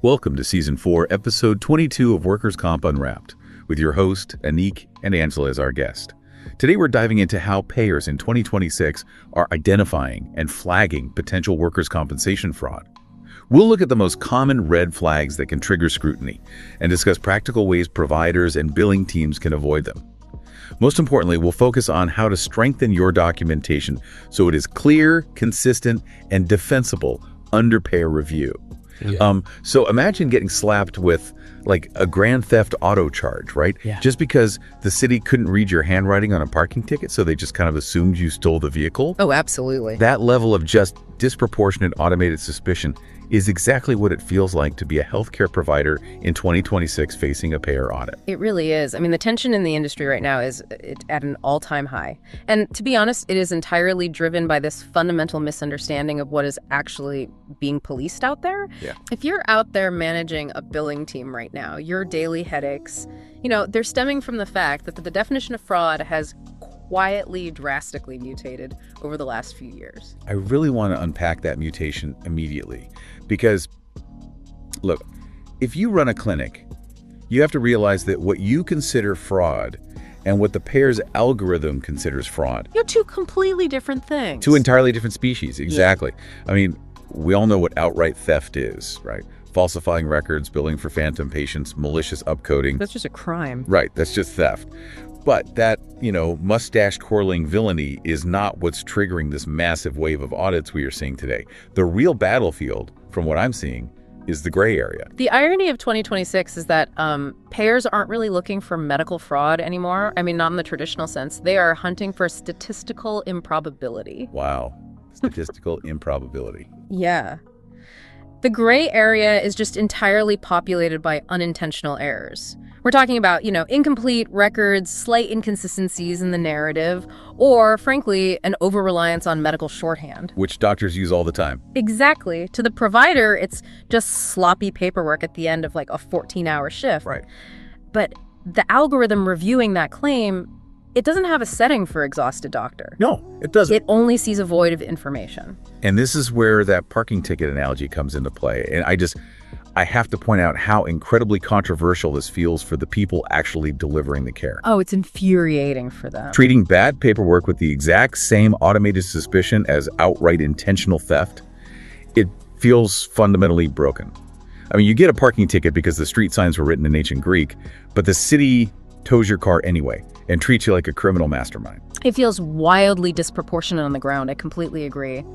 Welcome to Season 4, Episode 22 of Workers Comp Unwrapped, with your host, Aneeq and Angela as our guest. Today we're diving into how payers in 2026 are identifying and flagging potential workers' compensation fraud. We'll look at the most common red flags that can trigger scrutiny and discuss practical ways providers and billing teams can avoid them. Most importantly, we'll focus on how to strengthen your documentation so it is clear, consistent, and defensible under payer review. Yeah. So imagine getting slapped with like a grand theft auto charge, right? Yeah. Just because the city couldn't read your handwriting on a parking ticket, so they just kind of assumed you stole the vehicle. Oh, absolutely. That level of just disproportionate automated suspicion is exactly what it feels like to be a healthcare provider in 2026 facing a payer audit. It really is. I mean, the tension in the industry right now is at an all-time high. And to be honest, it is entirely driven by this fundamental misunderstanding of what is actually being policed out there. Yeah. If you're out there managing a billing team right now, your daily headaches, they're stemming from the fact that the definition of fraud has quietly, drastically mutated over the last few years. I really want to unpack that mutation immediately because, look, if you run a clinic, you have to realize that what you consider fraud and what the payer's algorithm considers fraud. You're two completely different things. Two entirely different species, exactly. Yeah. I mean, we all know what outright theft is, right? Falsifying records, billing for phantom patients, malicious upcoding. That's just a crime. Right, that's just theft. But that, mustache-twirling villainy is not what's triggering this massive wave of audits we are seeing today. The real battlefield, from what I'm seeing, is the gray area. The irony of 2026 is that payers aren't really looking for medical fraud anymore. I mean, not in the traditional sense. They are hunting for statistical improbability. Wow. Statistical improbability. Yeah. The gray area is just entirely populated by unintentional errors. We're talking about, incomplete records, slight inconsistencies in the narrative, or, frankly, an over-reliance on medical shorthand. Which doctors use all the time. Exactly. To the provider, it's just sloppy paperwork at the end of like a 14-hour shift. Right. But the algorithm reviewing that claim, it doesn't have a setting for exhausted doctor. No, it doesn't. It only sees a void of information. And this is where that parking ticket analogy comes into play. And I have to point out how incredibly controversial this feels for the people actually delivering the care. Oh, it's infuriating for them. Treating bad paperwork with the exact same automated suspicion as outright intentional theft, it feels fundamentally broken. I mean, you get a parking ticket because the street signs were written in ancient Greek, but the city tows your car anyway and treats you like a criminal mastermind. It feels wildly disproportionate on the ground. I completely agree.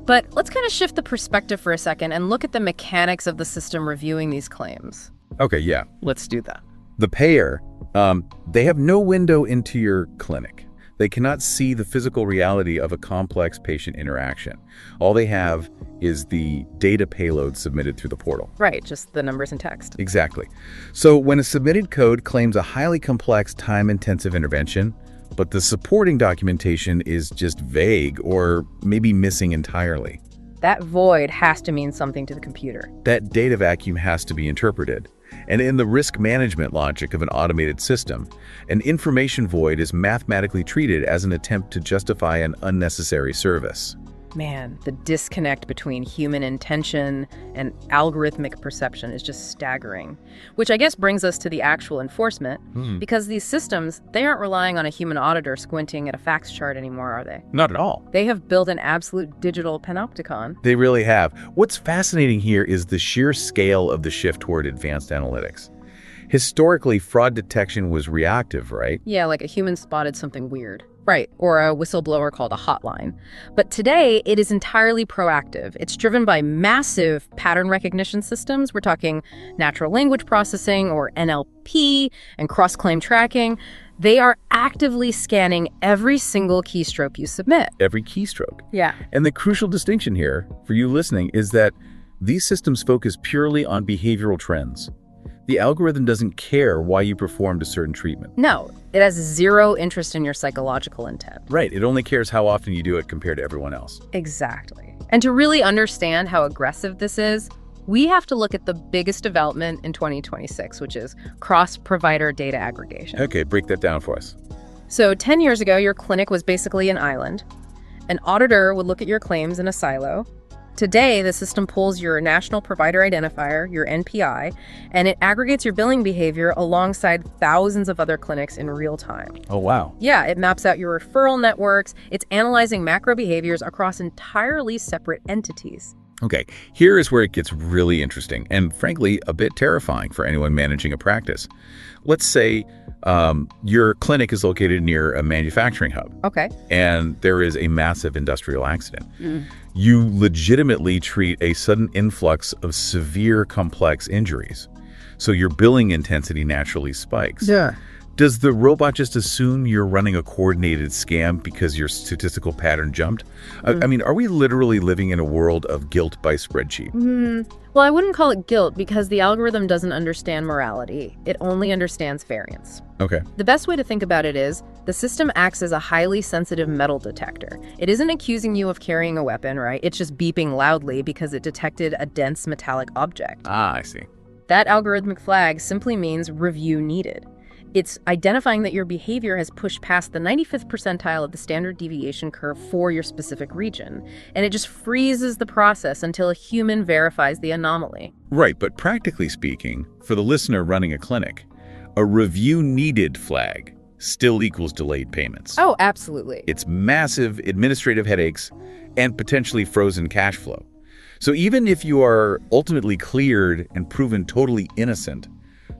But let's kind of shift the perspective for a second and look at the mechanics of the system reviewing these claims. Okay, yeah. Let's do that. The payer, they have no window into your clinic. They cannot see the physical reality of a complex patient interaction. All they have is the data payload submitted through the portal. Right, just the numbers and text. Exactly. So when a submitted code claims a highly complex, time-intensive intervention, but the supporting documentation is just vague or maybe missing entirely, that void has to mean something to the computer. that data vacuum has to be interpreted. And in the risk management logic of an automated system, an information void is mathematically treated as an attempt to justify an unnecessary service. Man, the disconnect between human intention and algorithmic perception is just staggering. Which I guess brings us to the actual enforcement, because these systems, they aren't relying on a human auditor squinting at a fax chart anymore, are they? Not at all. They have built an absolute digital panopticon. They really have. What's fascinating here is the sheer scale of the shift toward advanced analytics. Historically, fraud detection was reactive, right? Yeah, like a human spotted something weird. Right, or a whistleblower called a hotline. But today, it is entirely proactive. It's driven by massive pattern recognition systems. We're talking natural language processing, or NLP, and cross-claim tracking. They are actively scanning every single keystroke you submit. Every keystroke. Yeah. And the crucial distinction here, for you listening, is that these systems focus purely on behavioral trends. The algorithm doesn't care why you performed a certain treatment. No, it has zero interest in your psychological intent. Right, it only cares how often you do it compared to everyone else. Exactly. And to really understand how aggressive this is, we have to look at the biggest development in 2026, which is cross-provider data aggregation. Okay, break that down for us. So 10 years ago, your clinic was basically an island. An auditor would look at your claims in a silo, Today, the system pulls your National Provider Identifier, your NPI, and it aggregates your billing behavior alongside thousands of other clinics in real time. Oh, wow. Yeah, it maps out your referral networks. It's analyzing macro behaviors across entirely separate entities. Okay, here is where it gets really interesting and, frankly, a bit terrifying for anyone managing a practice. Let's say your clinic is located near a manufacturing hub. Okay. And there is a massive industrial accident. You legitimately treat a sudden influx of severe, complex injuries. So your billing intensity naturally spikes. Yeah. Does the robot just assume you're running a coordinated scam because your statistical pattern jumped? I mean, are we literally living in a world of guilt by spreadsheet? Well, I wouldn't call it guilt because the algorithm doesn't understand morality. It only understands variance. Okay. The best way to think about it is the system acts as a highly sensitive metal detector. It isn't accusing you of carrying a weapon, right? It's just beeping loudly because it detected a dense metallic object. Ah, I see. That algorithmic flag simply means review needed. It's identifying that your behavior has pushed past the 95th percentile of the standard deviation curve for your specific region, and it just freezes the process until a human verifies the anomaly. Right, but practically speaking, for the listener running a clinic, a review needed flag still equals delayed payments. Oh, absolutely. It's massive administrative headaches and potentially frozen cash flow. So even if you are ultimately cleared and proven totally innocent,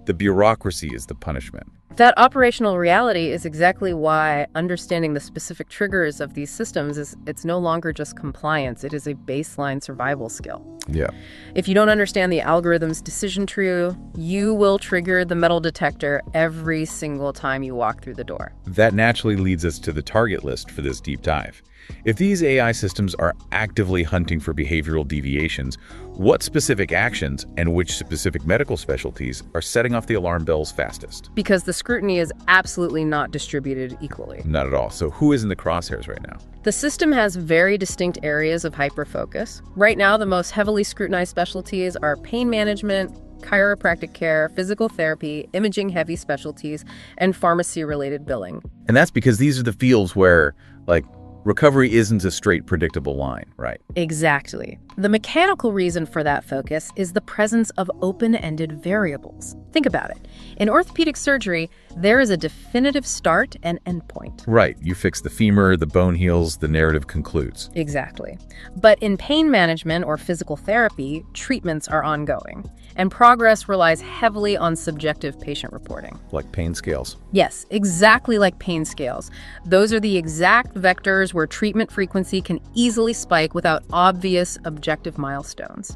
the bureaucracy is the punishment. That operational reality is exactly why understanding the specific triggers of these systems it's no longer just compliance, it is a baseline survival skill. Yeah. If you don't understand the algorithm's decision tree, you will trigger the metal detector every single time you walk through the door. That naturally leads us to the target list for this deep dive. If these AI systems are actively hunting for behavioral deviations, what specific actions and which specific medical specialties are setting off the alarm bells fastest? Because the scrutiny is absolutely not distributed equally. Not at all. So who is in the crosshairs right now? The system has very distinct areas of hyperfocus. Right now, the most heavily scrutinized specialties are pain management, chiropractic care, physical therapy, imaging-heavy specialties, and pharmacy-related billing. And that's because these are the fields where, recovery isn't a straight, predictable line, right? Exactly. The mechanical reason for that focus is the presence of open-ended variables. Think about it. In orthopedic surgery, there is a definitive start and endpoint. Right. You fix the femur, the bone heals, the narrative concludes. Exactly. But in pain management or physical therapy, treatments are ongoing, and progress relies heavily on subjective patient reporting. Like pain scales. Yes, exactly like pain scales. Those are the exact vectors where treatment frequency can easily spike without obvious objective milestones.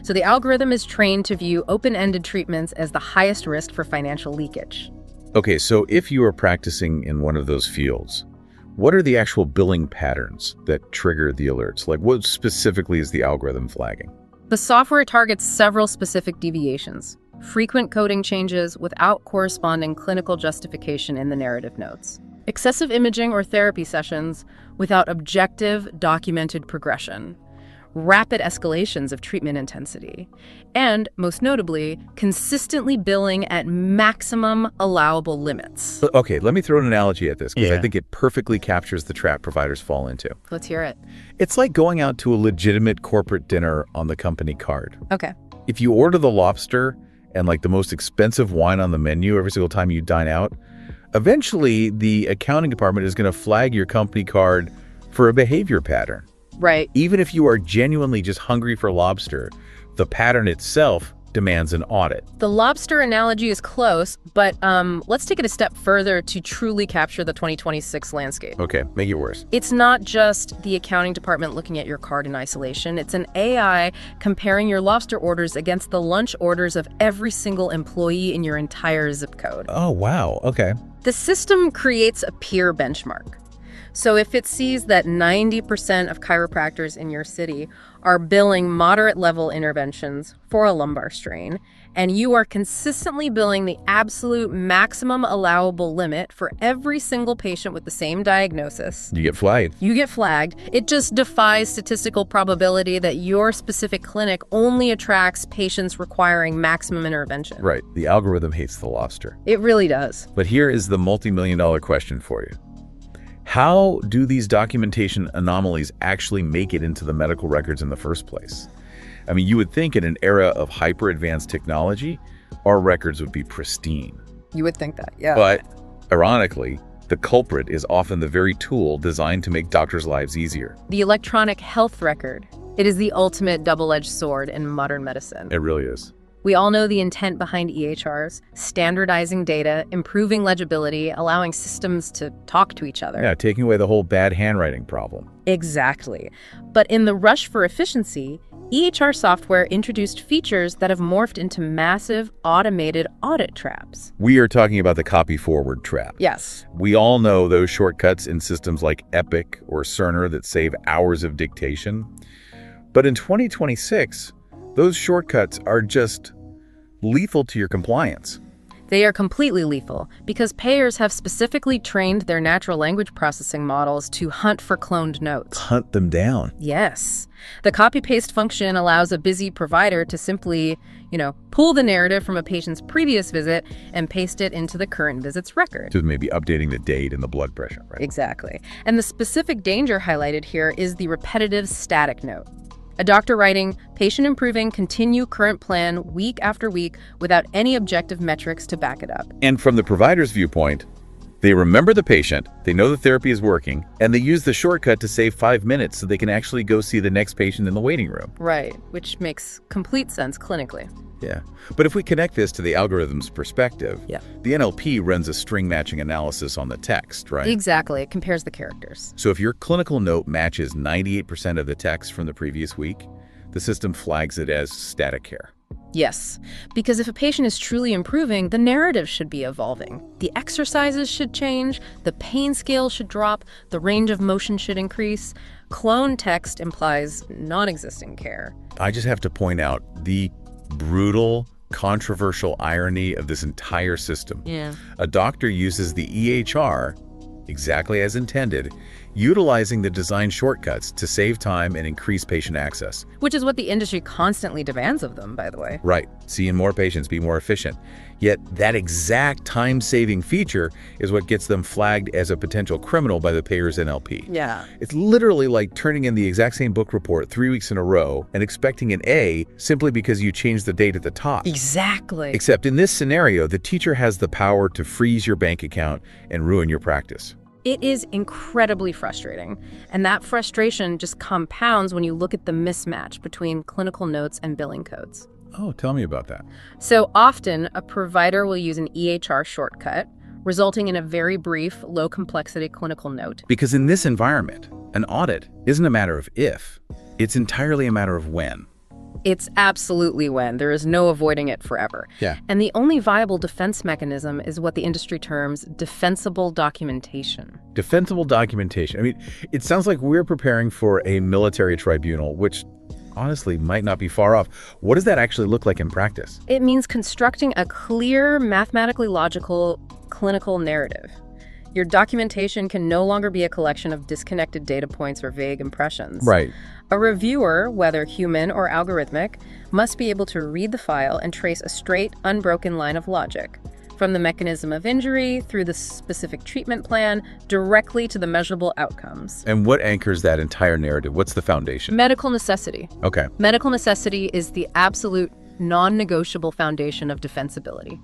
So the algorithm is trained to view open-ended treatments as the highest risk for financial leakage. Okay, so if you are practicing in one of those fields, what are the actual billing patterns that trigger the alerts? What specifically is the algorithm flagging? The software targets several specific deviations, frequent coding changes without corresponding clinical justification in the narrative notes, excessive imaging or therapy sessions without objective, documented progression, rapid escalations of treatment intensity, and, most notably, consistently billing at maximum allowable limits. Okay, let me throw an analogy at this because Yeah. I think it perfectly captures the trap providers fall into. Let's hear it. It's like going out to a legitimate corporate dinner on the company card. Okay. If you order the lobster and the most expensive wine on the menu every single time you dine out, eventually the accounting department is going to flag your company card for a behavior pattern. Right. Even if you are genuinely just hungry for lobster, the pattern itself demands an audit. The lobster analogy is close, but let's take it a step further to truly capture the 2026 landscape. Okay, make it worse. It's not just the accounting department looking at your card in isolation. It's an AI comparing your lobster orders against the lunch orders of every single employee in your entire zip code. Oh, wow. Okay. The system creates a peer benchmark. So if it sees that 90% of chiropractors in your city are billing moderate-level interventions for a lumbar strain, and you are consistently billing the absolute maximum allowable limit for every single patient with the same diagnosis, You get flagged. you get flagged. It just defies statistical probability that your specific clinic only attracts patients requiring maximum intervention. Right. The algorithm hates the lobster. It really does. But here is the multi-million-dollar question for you. How do these documentation anomalies actually make it into the medical records in the first place? I mean, you would think in an era of hyper-advanced technology, our records would be pristine. You would think that, yeah. But, ironically, the culprit is often the very tool designed to make doctors' lives easier. The electronic health record. It is the ultimate double-edged sword in modern medicine. It really is. We all know the intent behind EHRs, standardizing data, improving legibility, allowing systems to talk to each other. Yeah, taking away the whole bad handwriting problem. Exactly. But in the rush for efficiency, EHR software introduced features that have morphed into massive automated audit traps. We are talking about the copy forward trap. Yes. We all know those shortcuts in systems like Epic or Cerner that save hours of dictation. But in 2026, those shortcuts are just lethal to your compliance. They are completely lethal because payers have specifically trained their natural language processing models to hunt for cloned notes. Hunt them down. Yes. The copy-paste function allows a busy provider to simply, pull the narrative from a patient's previous visit and paste it into the current visit's record. Just maybe updating the date and the blood pressure, right? Exactly. And the specific danger highlighted here is the repetitive static note. A doctor writing, patient improving, continue current plan week after week without any objective metrics to back it up. And from the provider's viewpoint, they remember the patient, they know the therapy is working, and they use the shortcut to save 5 minutes so they can actually go see the next patient in the waiting room. Right, which makes complete sense clinically. Yeah. But if we connect this to the algorithm's perspective, the NLP runs a string matching analysis on the text, right? Exactly. It compares the characters. So if your clinical note matches 98% of the text from the previous week, the system flags it as static care. Yes, because if a patient is truly improving, the narrative should be evolving. The exercises should change, the pain scale should drop, the range of motion should increase. Clone text implies non-existent care. I just have to point out the brutal, controversial irony of this entire system. Yeah. A doctor uses the EHR exactly as intended, utilizing the design shortcuts to save time and increase patient access. Which is what the industry constantly demands of them, by the way. Right. Seeing more patients be more efficient. Yet that exact time-saving feature is what gets them flagged as a potential criminal by the payer's NLP. Yeah. It's literally like turning in the exact same book report 3 weeks in a row and expecting an A simply because you changed the date at the top. Exactly. Except in this scenario, the teacher has the power to freeze your bank account and ruin your practice. It is incredibly frustrating, and that frustration just compounds when you look at the mismatch between clinical notes and billing codes. Oh, tell me about that. So often, a provider will use an EHR shortcut, resulting in a very brief, low-complexity clinical note. Because in this environment, an audit isn't a matter of if, it's entirely a matter of when. It's absolutely when. There is no avoiding it forever. Yeah. And the only viable defense mechanism is what the industry terms defensible documentation. Defensible documentation. I mean, it sounds like we're preparing for a military tribunal, which honestly might not be far off. What does that actually look like in practice? It means constructing a clear, mathematically logical clinical narrative. Your documentation can no longer be a collection of disconnected data points or vague impressions. Right. A reviewer, whether human or algorithmic, must be able to read the file and trace a straight, unbroken line of logic, from the mechanism of injury through the specific treatment plan directly to the measurable outcomes. And what anchors that entire narrative? What's the foundation? Medical necessity. Okay. Medical necessity is the absolute non-negotiable foundation of defensibility.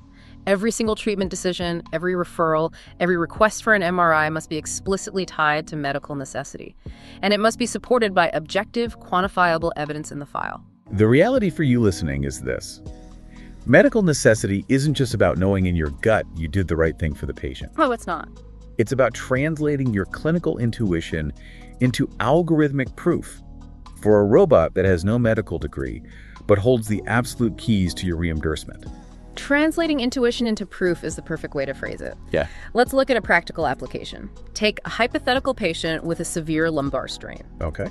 Every single treatment decision, every referral, every request for an MRI must be explicitly tied to medical necessity. And it must be supported by objective, quantifiable evidence in the file. The reality for you listening is this. Medical necessity isn't just about knowing in your gut you did the right thing for the patient. Oh, it's not. It's about translating your clinical intuition into algorithmic proof for a robot that has no medical degree, but holds the absolute keys to your reimbursement. Translating intuition into proof is the perfect way to phrase it. Yeah. Let's look at a practical application. Take a hypothetical patient with a severe lumbar strain. Okay.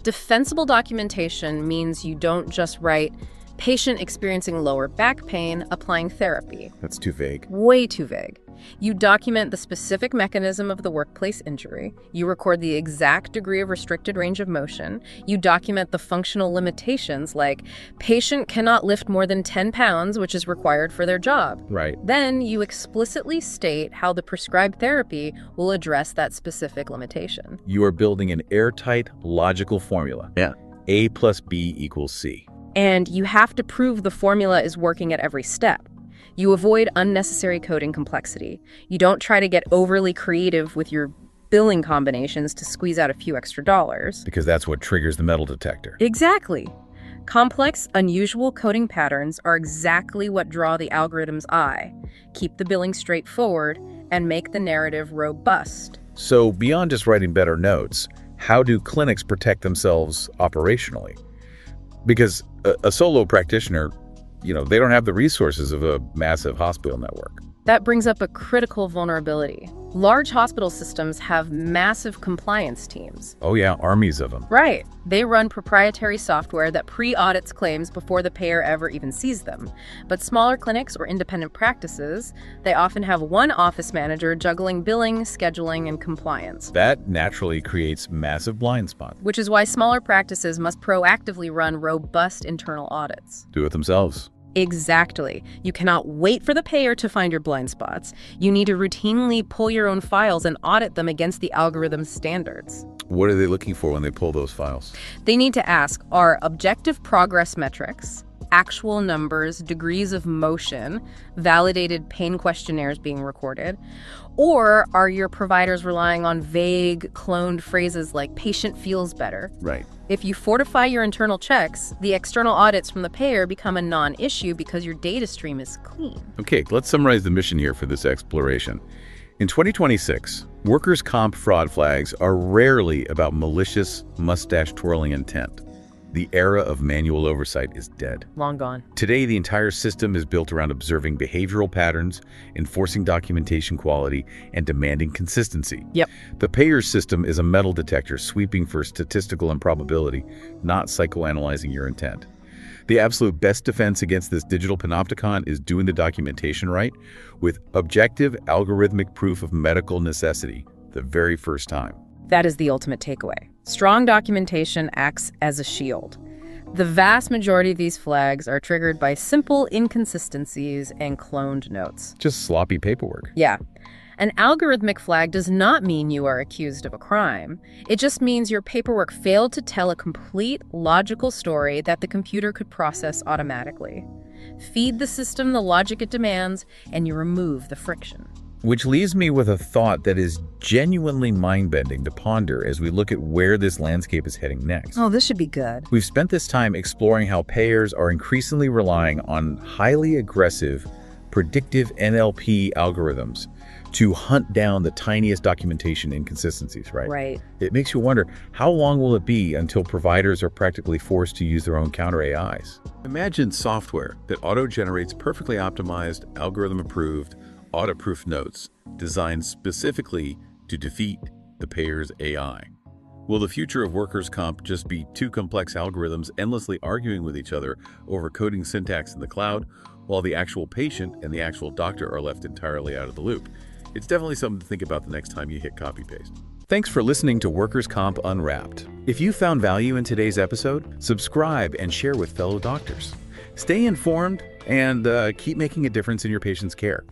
Defensible documentation means you don't just write Patient experiencing lower back pain, applying therapy. That's too vague. Way too vague. You document the specific mechanism of the workplace injury. You record the exact degree of restricted range of motion. You document the functional limitations, like patient cannot lift more than 10 pounds, which is required for their job. Right. Then you explicitly state how the prescribed therapy will address that specific limitation. You are building an airtight, logical formula. Yeah. A plus B equals C. And you have to prove the formula is working at every step. You avoid unnecessary coding complexity. You don't try to get overly creative with your billing combinations to squeeze out a few extra dollars. Because that's what triggers the metal detector. Exactly. Complex, unusual coding patterns are exactly what draw the algorithm's eye, keep the billing straightforward, and make the narrative robust. So beyond just writing better notes, how do clinics protect themselves operationally? Because a solo practitioner, they don't have the resources of a massive hospital network. That brings up a critical vulnerability. Large hospital systems have massive compliance teams. Oh yeah, armies of them. Right. They run proprietary software that pre-audits claims before the payer ever even sees them. But smaller clinics or independent practices, they often have one office manager juggling billing, scheduling, and compliance. That naturally creates massive blind spots. Which is why smaller practices must proactively run robust internal audits. Do it themselves. Exactly. You cannot wait for the payer to find your blind spots. You need to routinely pull your own files and audit them against the algorithm's standards. What are they looking for when they pull those files? They need to ask, are objective progress metrics, actual numbers, degrees of motion, validated pain questionnaires being recorded? Or are your providers relying on vague, cloned phrases like patient feels better? Right. If you fortify your internal checks, the external audits from the payer become a non-issue because your data stream is clean. Okay, let's summarize the mission here for this exploration. In 2026, workers' comp fraud flags are rarely about malicious, mustache-twirling intent. The era of manual oversight is dead. Long gone. Today, the entire system is built around observing behavioral patterns, enforcing documentation quality, and demanding consistency. Yep. The payer's system is a metal detector sweeping for statistical improbability, not psychoanalyzing your intent. The absolute best defense against this digital panopticon is doing the documentation right with objective algorithmic proof of medical necessity the very first time. That is the ultimate takeaway. Strong documentation acts as a shield. The vast majority of these flags are triggered by simple inconsistencies and cloned notes. Just sloppy paperwork. Yeah. An algorithmic flag does not mean you are accused of a crime. It just means your paperwork failed to tell a complete, logical story that the computer could process automatically. Feed the system the logic it demands, and you remove the friction. Which leaves me with a thought that is genuinely mind-bending to ponder as we look at where this landscape is heading next. Oh, this should be good. We've spent this time exploring how payers are increasingly relying on highly aggressive, predictive NLP algorithms to hunt down the tiniest documentation inconsistencies, right? Right. It makes you wonder, how long will it be until providers are practically forced to use their own counter AIs? Imagine software that auto-generates perfectly optimized, algorithm-approved, audit-proof notes designed specifically to defeat the payer's AI. Will the future of workers' comp just be two complex algorithms endlessly arguing with each other over coding syntax in the cloud, while the actual patient and the actual doctor are left entirely out of the loop? It's definitely something to think about the next time you hit copy-paste. Thanks for listening to Workers' Comp Unwrapped. If you found value in today's episode, subscribe and share with fellow doctors. Stay informed and keep making a difference in your patient's care.